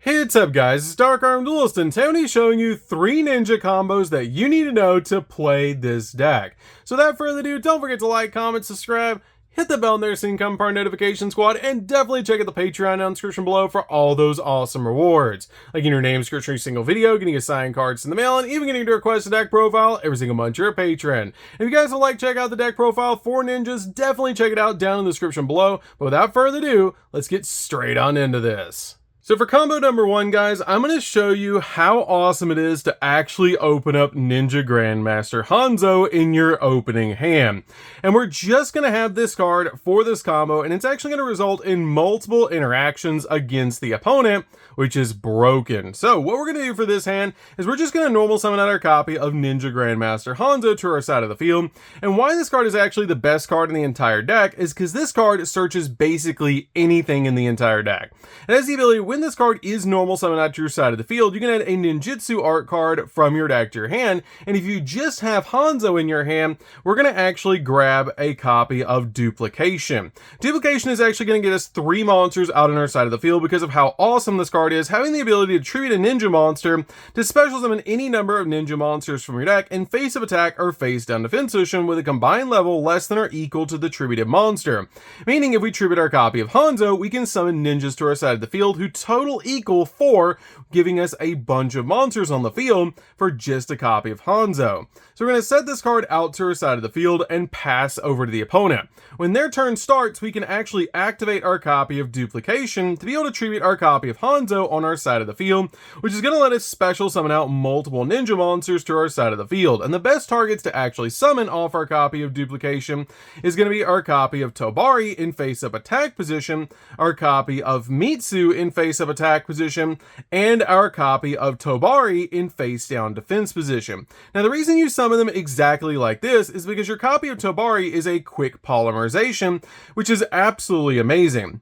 Hey, what's up guys, it's DarkArmedDuelist and Tony showing you 3 ninja combos that you need to know to play this deck. So without further ado, don't forget to like, comment, subscribe, hit the bell in there so you can become part of the notification squad, and definitely check out the Patreon down in the description below for all those awesome rewards. Like getting your name description every single video, getting assigned cards in the mail, and even getting to request a deck profile every single month you're a patron. If you guys would like to check out the deck profile for ninjas, definitely check it out down in the description below. But without further ado, let's get straight on into this. So for combo number 1, guys, I'm going to show you how awesome it is to actually open up Ninja Grandmaster Hanzo in your opening hand. And we're just going to have this card for this combo, and it's actually going to result in multiple interactions against the opponent, which is broken. So what we're going to do for this hand is we're just going to normal summon out our copy of Ninja Grandmaster Hanzo to our side of the field. And why this card is actually the best card in the entire deck is because this card searches basically anything in the entire deck. It has the ability, when this card is normal summoned out to your side of the field, you can add a ninjutsu art card from your deck to your hand, and if you just have Hanzo in your hand, we're going to actually grab a copy of Duplication. Duplication is actually going to get us 3 monsters out on our side of the field because of how awesome this card is, having the ability to tribute a ninja monster to special summon any number of ninja monsters from your deck in face up attack or face down defense position with a combined level less than or equal to the tributed monster. Meaning if we tribute our copy of Hanzo, we can summon ninjas to our side of the field who total equal 4, giving us a bunch of monsters on the field for just a copy of Hanzo. So we're going to set this card out to our side of the field and pass over to the opponent. When their turn starts, we can actually activate our copy of Duplication to be able to tribute our copy of Hanzo on our side of the field, which is going to let us special summon out multiple ninja monsters to our side of the field. And the best targets to actually summon off our copy of Duplication is going to be our copy of Tobari in face-up attack position, our copy of Mitsu in face-up attack position, and our copy of Tobari in face-down defense position. Now the reason you summon them exactly like this is because your copy of Tobari is a quick polymerization, which is absolutely amazing.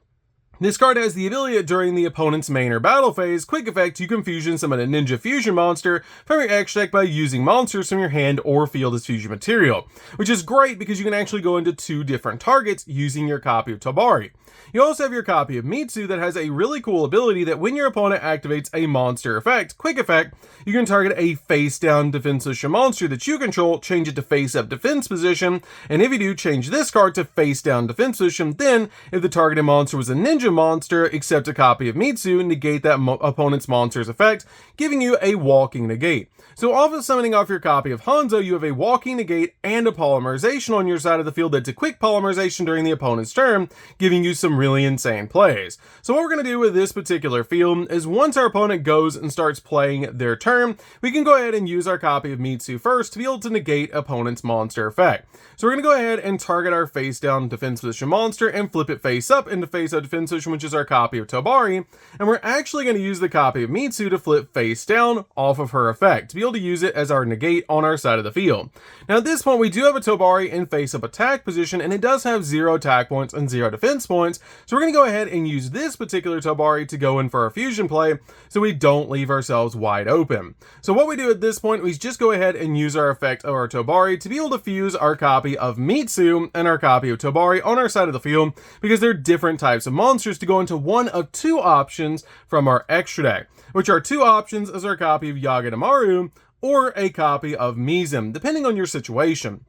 This card has the ability that during the opponent's main or battle phase, quick effect, you can fusion summon a ninja fusion monster from your extra deck by using monsters from your hand or field as fusion material, which is great because you can actually go into 2 different targets using your copy of Tobari. You also have your copy of Mitsu that has a really cool ability that when your opponent activates a monster effect, quick effect, you can target a face down defense position monster that you control, change it to face up defense position, and if you do, change this card to face down defense position. Then if the targeted monster was a ninja monster, accept a copy of Mitsu, negate that opponent's monster's effect, giving you a walking negate. So off of summoning off your copy of Hanzo, you have a walking negate and a polymerization on your side of the field that's a quick polymerization during the opponent's turn, giving you some really insane plays. So what we're going to do with this particular field is once our opponent goes and starts playing their turn, we can go ahead and use our copy of Mitsu first to be able to negate opponent's monster effect. So we're going to go ahead and target our face down defense position monster and flip it face up into face up defense position, which is our copy of Tobari, and we're actually going to use the copy of Mitsu to flip face down off of her effect to be able to use it as our negate on our side of the field. Now at this point we do have a Tobari in face up attack position, and it does have 0 attack points and 0 defense points, so we're going to go ahead and use this particular Tobari to go in for our fusion play so we don't leave ourselves wide open. So what we do at this point is just go ahead and use our effect of our Tobari to be able to fuse our copy of Mitsu and our copy of Tobari on our side of the field because they're different types of monsters to go into one of 2 options from our extra deck, which are 2 options as our copy of Yugioh or a copy of Mizum, depending on your situation.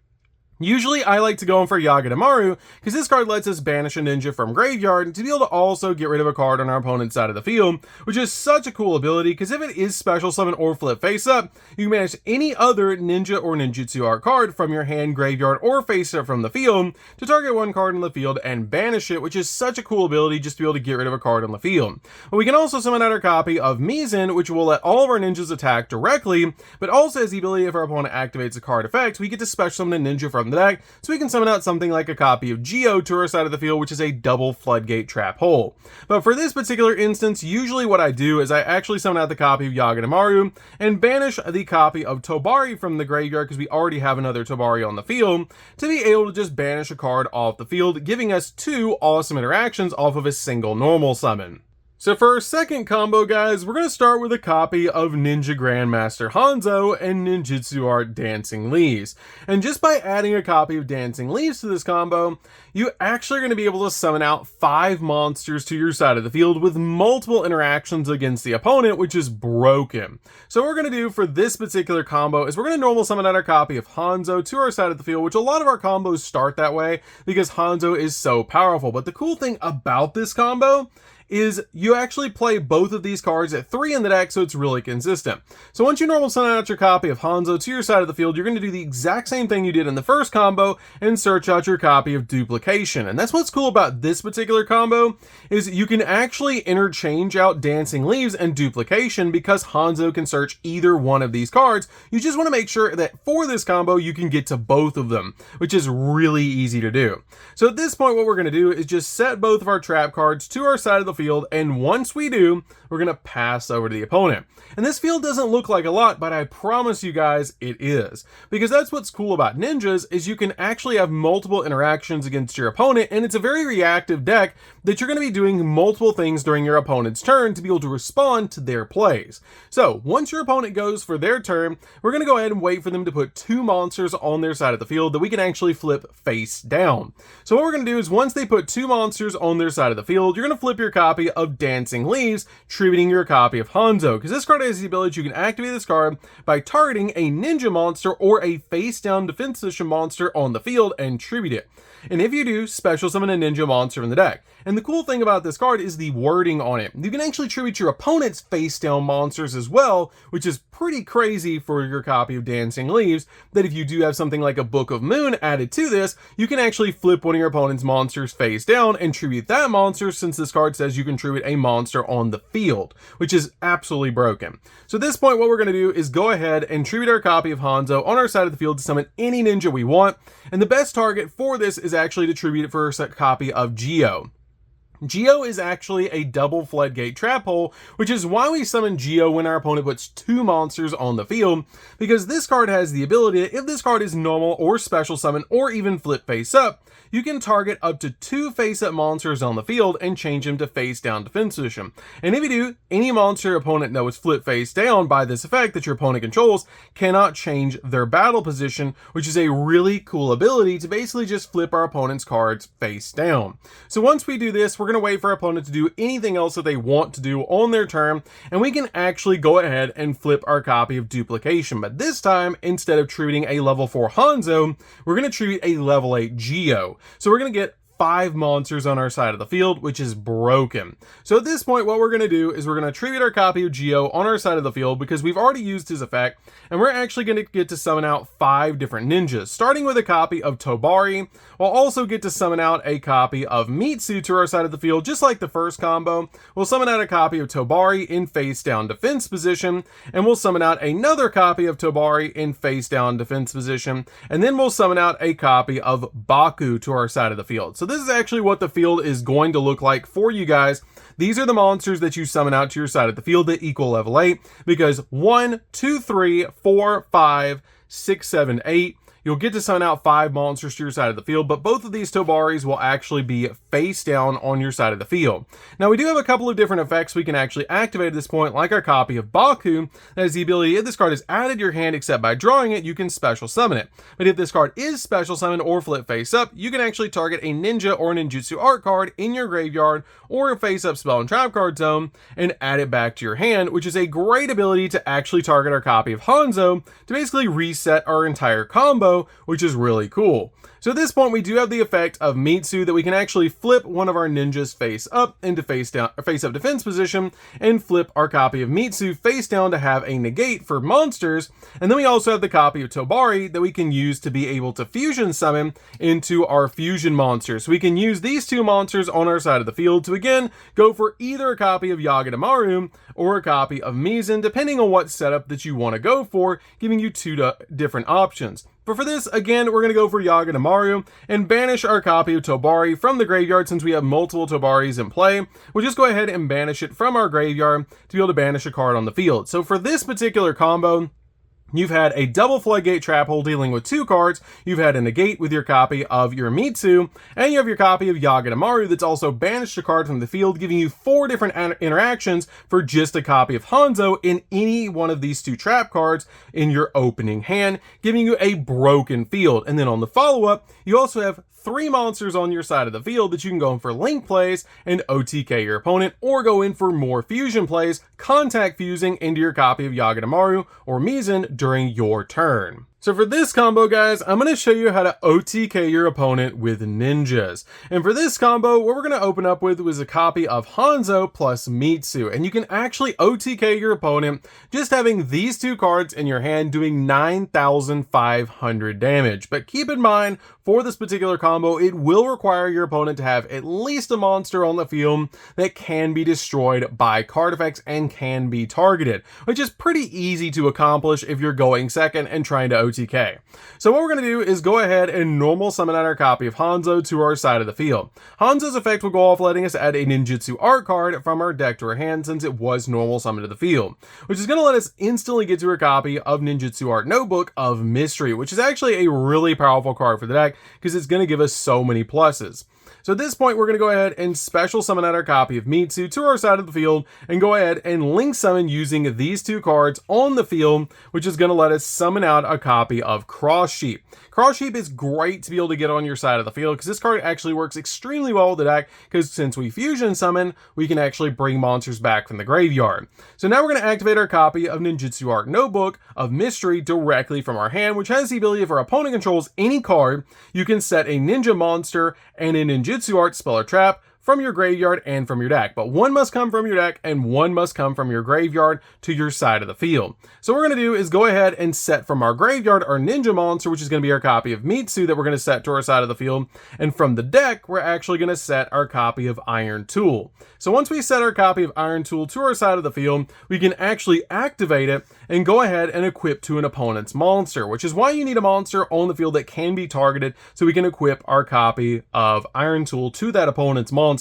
Usually I like to go in for Yugioh because this card lets us banish a ninja from graveyard to be able to also get rid of a card on our opponent's side of the field, which is such a cool ability because if it is special summon or flip face up, you can banish any other ninja or ninjutsu art card from your hand, graveyard, or face up from the field to target one card on the field and banish it, which is such a cool ability just to be able to get rid of a card on the field. But we can also summon out our copy of Mizun, which will let all of our ninjas attack directly, but also has the ability if our opponent activates a card effect, we get to special summon a ninja from the deck, so we can summon out something like a copy of Yugioh to our side of the field, which is a double floodgate trap hole. But for this particular instance, usually what I do is I actually summon out the copy of Yugioh and banish the copy of Tobari from the graveyard because we already have another Tobari on the field to be able to just banish a card off the field, giving us 2 awesome interactions off of a single normal summon. So for our second combo, guys, we're going to start with a copy of Ninja Grandmaster Hanzo and Ninjutsu Art Dancing Leaves. And just by adding a copy of Dancing Leaves to this combo, you actually are going to be able to summon out 5 monsters to your side of the field with multiple interactions against the opponent, which is broken. So what we're going to do for this particular combo is we're going to normal summon out our copy of Hanzo to our side of the field, which a lot of our combos start that way because Hanzo is so powerful. But the cool thing about this combo is you actually play both of these cards at 3 in the deck, so it's really consistent. So once you normal summon out your copy of Hanzo to your side of the field, you're going to do the exact same thing you did in the first combo and search out your copy of Duplication. And that's what's cool about this particular combo, is you can actually interchange out Dancing Leaves and Duplication because Hanzo can search either one of these cards. You just want to make sure that for this combo, you can get to both of them, which is really easy to do. So at this point, what we're going to do is just set both of our trap cards to our side of the field, and once we do, we're going to pass over to the opponent. And this field doesn't look like a lot, but I promise you guys it is. Because that's what's cool about ninjas, is you can actually have multiple interactions against your opponent, and it's a very reactive deck that you're going to be doing multiple things during your opponent's turn to be able to respond to their plays. So once your opponent goes for their turn, we're going to go ahead and wait for them to put 2 monsters on their side of the field that we can actually flip face down. So what we're going to do is once they put 2 monsters on their side of the field, you're going to flip your copy of Dancing Leaves, tributing your copy of Hanzo, because this card has the ability you can activate this card by targeting a ninja monster or a face down defense position monster on the field and tribute it. And if you do, special summon a ninja monster in the deck. And the cool thing about this card is the wording on it. You can actually tribute your opponent's face down monsters as well, which is pretty crazy for your copy of Dancing Leaves, that if you do have something like a Book of Moon added to this, you can actually flip one of your opponent's monsters face down and tribute that monster, since this card says you can tribute a monster on the field, which is absolutely broken. So at this point, what we're going to do is go ahead and tribute our copy of Hanzo on our side of the field to summon any ninja we want. And the best target for this is actually to tribute it for a copy of Yugioh. Yugioh is actually a double floodgate trap hole, which is why we summon Yugioh when our opponent puts 2 monsters on the field, because this card has the ability that if this card is normal or special summon or even flip face up, you can target up to 2 face-up monsters on the field and change them to face-down defense position. And if you do, any monster your opponent knows flip face-down by this effect that your opponent controls cannot change their battle position, which is a really cool ability to basically just flip our opponent's cards face-down. So once we do this, we're going to wait for our opponent to do anything else that they want to do on their turn, and we can actually go ahead and flip our copy of Duplication. But this time, instead of treating a level 4 Hanzo, we're going to treat a level 8 Yugioh. So we're going to get 5 monsters on our side of the field, which is broken. So at this point, what we're going to do is we're going to tribute our copy of Yugioh on our side of the field because we've already used his effect, and we're actually going to get to summon out 5 different ninjas, starting with a copy of Tobari. We'll also get to summon out a copy of Mitsu to our side of the field, just like the first combo. We'll summon out a copy of Tobari in face down defense position, and we'll summon out another copy of Tobari in face down defense position, and then we'll summon out a copy of Baku to our side of the field. So this is actually what the field is going to look like for you guys. These are the monsters that you summon out to your side of the field that equal level 8, because 1, 2, 3, 4, 5, 6, 7, 8. You'll get to summon out 5 monsters to your side of the field, but both of these Tobaris will actually be face down on your side of the field. Now, we do have a couple of different effects we can actually activate at this point, like our copy of Baku, that has the ability, if this card is added to your hand except by drawing it, you can special summon it. But if this card is special summoned or flip face up, you can actually target a ninja or ninjutsu art card in your graveyard or a face up spell and trap card zone and add it back to your hand, which is a great ability to actually target our copy of Hanzo to basically reset our entire combo, which is really cool. So at this point, we do have the effect of Mitsu that we can actually flip one of our ninjas face up into face up defense position and flip our copy of Mitsu face down to have a negate for monsters. And then we also have the copy of Tobari that we can use to be able to fusion summon into our fusion monsters. So we can use these 2 monsters on our side of the field to again go for either a copy of Yugioh or a copy of Mizan, depending on what setup that you want to go for, giving you 2 different options. But for this, again, we're going to go for Yugioh and banish our copy of Tobari from the graveyard. Since we have multiple Tobaris in play, we'll just go ahead and banish it from our graveyard to be able to banish a card on the field. So for this particular combo, You've had a double floodgate trap hole dealing with 2 cards, you've had a negate with your copy of your Mitsu, and you have your copy of Yagedamaru that's also banished a card from the field, giving you 4 different interactions for just a copy of Hanzo in any one of these 2 trap cards in your opening hand, giving you a broken field. And then on the follow-up, you also have 3 monsters on your side of the field that you can go in for link plays and OTK your opponent, or go in for more fusion plays, contact fusing into your copy of Yagedamaru or Mizan during your turn. So for this combo, guys, I'm going to show you how to OTK your opponent with ninjas. And for this combo, what we're going to open up with was a copy of Hanzo plus Mitsu. And you can actually OTK your opponent just having these 2 cards in your hand doing 9,500 damage. But keep in mind, for this particular combo, it will require your opponent to have at least a monster on the field that can be destroyed by card effects and can be targeted, which is pretty easy to accomplish if you're going second and trying to OTK. So what we're going to do is go ahead and normal summon out our copy of Hanzo to our side of the field. Hanzo's effect will go off letting us add a ninjutsu art card from our deck to our hand since it was normal summoned to the field, which is going to let us instantly get to our copy of Ninjutsu Art Notebook of Mystery, which is actually a really powerful card for the deck because it's going to give us so many pluses. So at this point, we're going to go ahead and special summon out our copy of Mitsu to our side of the field and go ahead and link summon using these 2 cards on the field, which is going to let us summon out a copy of Cross Sheep. Cross Sheep is great to be able to get on your side of the field because this card actually works extremely well with the deck because since we fusion summon, we can actually bring monsters back from the graveyard. So now we're going to activate our copy of Ninjutsu Art Notebook of Mystery directly from our hand, which has the ability if our opponent controls any card, you can set a ninja monster and a ninjutsu art spell or trap from your graveyard and from your deck, but one must come from your deck and one must come from your graveyard to your side of the field. So what we're going to do is go ahead and set from our graveyard our ninja monster, which is going to be our copy of Mitsu that we're going to set to our side of the field, and from the deck we're actually going to set our copy of Iron Tool. So once we set our copy of Iron Tool to our side of the field, we can actually activate it and go ahead and equip to an opponent's monster, which is why you need a monster on the field that can be targeted so we can equip our copy of Iron Tool to that opponent's monster.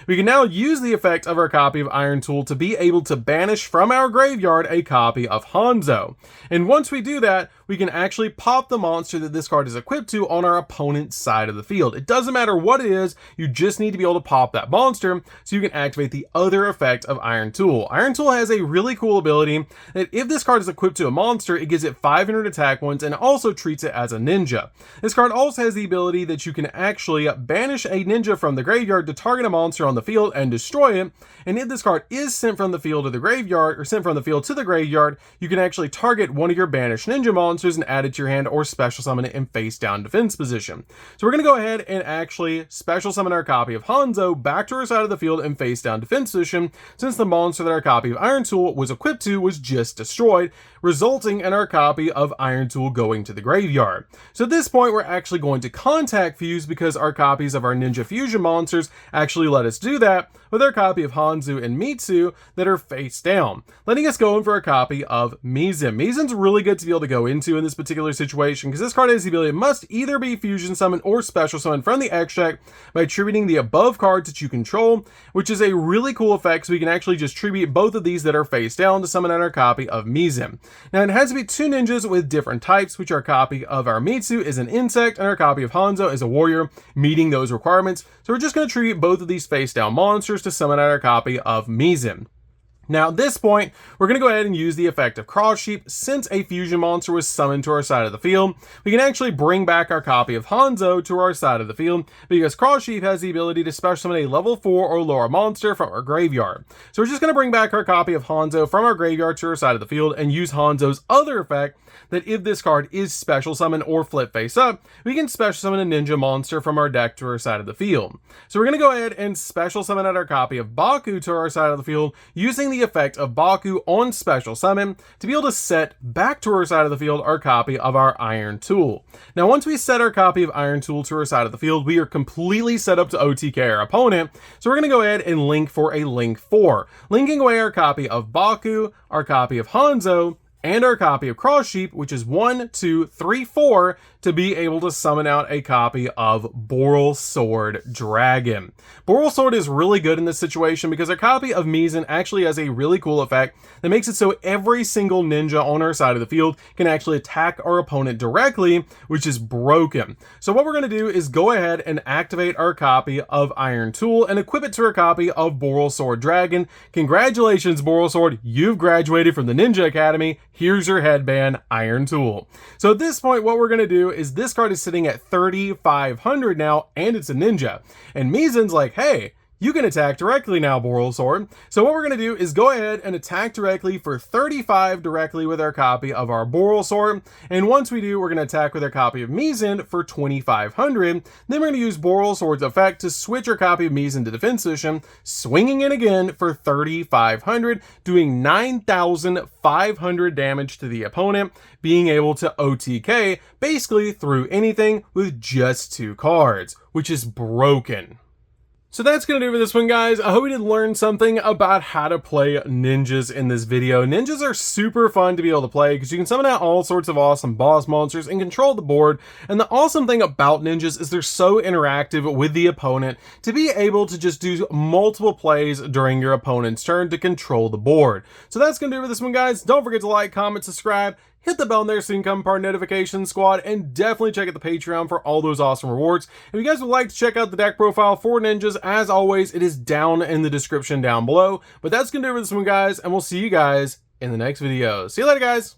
We can now use the effect of our copy of Iron Tool to be able to banish from our graveyard a copy of Hanzo. And once we do that, we can actually pop the monster that this card is equipped to on our opponent's side of the field. It doesn't matter what it is, you just need to be able to pop that monster so you can activate the other effect of Iron Tool. Iron Tool has a really cool ability that if this card is equipped to a monster, it gives it 500 attack points and also treats it as a ninja. This card also has the ability that you can actually banish a ninja from the graveyard to target a monster on the field and destroy it. And if this card is sent from the field to the graveyard, or sent from the field to the graveyard, you can actually target one of your banished ninja monsters and add it to your hand or special summon it in face down defense position. So we're going to go ahead and actually special summon our copy of Hanzo back to our side of the field in face down defense position, since the monster that our copy of Iron Tool was equipped to was just destroyed, resulting in our copy of Iron Tool going to the graveyard. So at this point, we're actually going to contact fuse because our copies of our Ninja Fusion monsters actually let us do that with our copy of Hanzo and Mitsu that are face down, letting us go in for a copy of Mizan. Mizan's really good to be able to go into in this particular situation because this card has the ability it must either be fusion summoned or special summoned from the extract by attributing the above cards that you control, which is a really cool effect, so we can actually just tribute both of these that are face down to summon out our copy of Mizan. Now it has to be 2 ninjas with different types, which our copy of our Mitsu is an insect and our copy of Hanzo is a warrior, meeting those requirements. So we're just going to tribute both of these face down monsters to summon out our copy of Mizan. Now at this point, we're going to go ahead and use the effect of Cross Sheep. Since a fusion monster was summoned to our side of the field, we can actually bring back our copy of Hanzo to our side of the field because Cross Sheep has the ability to special summon a level 4 or lower monster from our graveyard. So we're just going to bring back our copy of Hanzo from our graveyard to our side of the field and use Hanzo's other effect that if this card is special summon or flip face up, we can special summon a ninja monster from our deck to our side of the field. So we're going to go ahead and special summon out our copy of Baku to our side of the field using the effect of Baku on special summon to be able to set back to our side of the field our copy of our Iron Tool. Now once we set our copy of Iron Tool to our side of the field, we are completely set up to OTK our opponent. So we're going to go ahead and link for a link 4, linking away our copy of Baku, our copy of Hanzo, and our copy of Cross Sheep, which is 1, 2, 3, 4, to be able to summon out a copy of Borrelsword Dragon. Borrelsword is really good in this situation because our copy of Pinson actually has a really cool effect that makes it so every single ninja on our side of the field can actually attack our opponent directly, which is broken. So what we're going to do is go ahead and activate our copy of Iron Tool and equip it to our copy of Borrelsword Dragon. Congratulations, Borrelsword, you've graduated from the Ninja Academy. Here's your headband, Iron Tool. So at this point, what we're going to do is this card is sitting at 3,500 now, and it's a ninja. And Pinson's like, hey, you can attack directly now, Borrelsword. So what we're going to do is go ahead and attack directly for 35 directly with our copy of our Borrelsword. And once we do, we're going to attack with our copy of Pinson for 2,500. Then we're going to use Borrelsword's effect to switch our copy of Pinson to defense position, swinging in again for 3,500, doing 9,500 damage to the opponent, being able to OTK basically through anything with just 2 cards, which is broken. So that's going to do for this one, guys. I hope you did learn something about how to play ninjas in this video. Ninjas are super fun to be able to play because you can summon out all sorts of awesome boss monsters and control the board. And the awesome thing about ninjas is they're so interactive with the opponent to be able to just do multiple plays during your opponent's turn to control the board. So that's going to do for this one, guys. Don't forget to like, comment, subscribe. Hit the bell in there so you can become part of the notification squad, and definitely check out the Patreon for all those awesome rewards. If you guys would like to check out the deck profile for ninjas, as always, it is down in the description down below. But that's going to do it for this one, guys, and we'll see you guys in the next video. See you later, guys.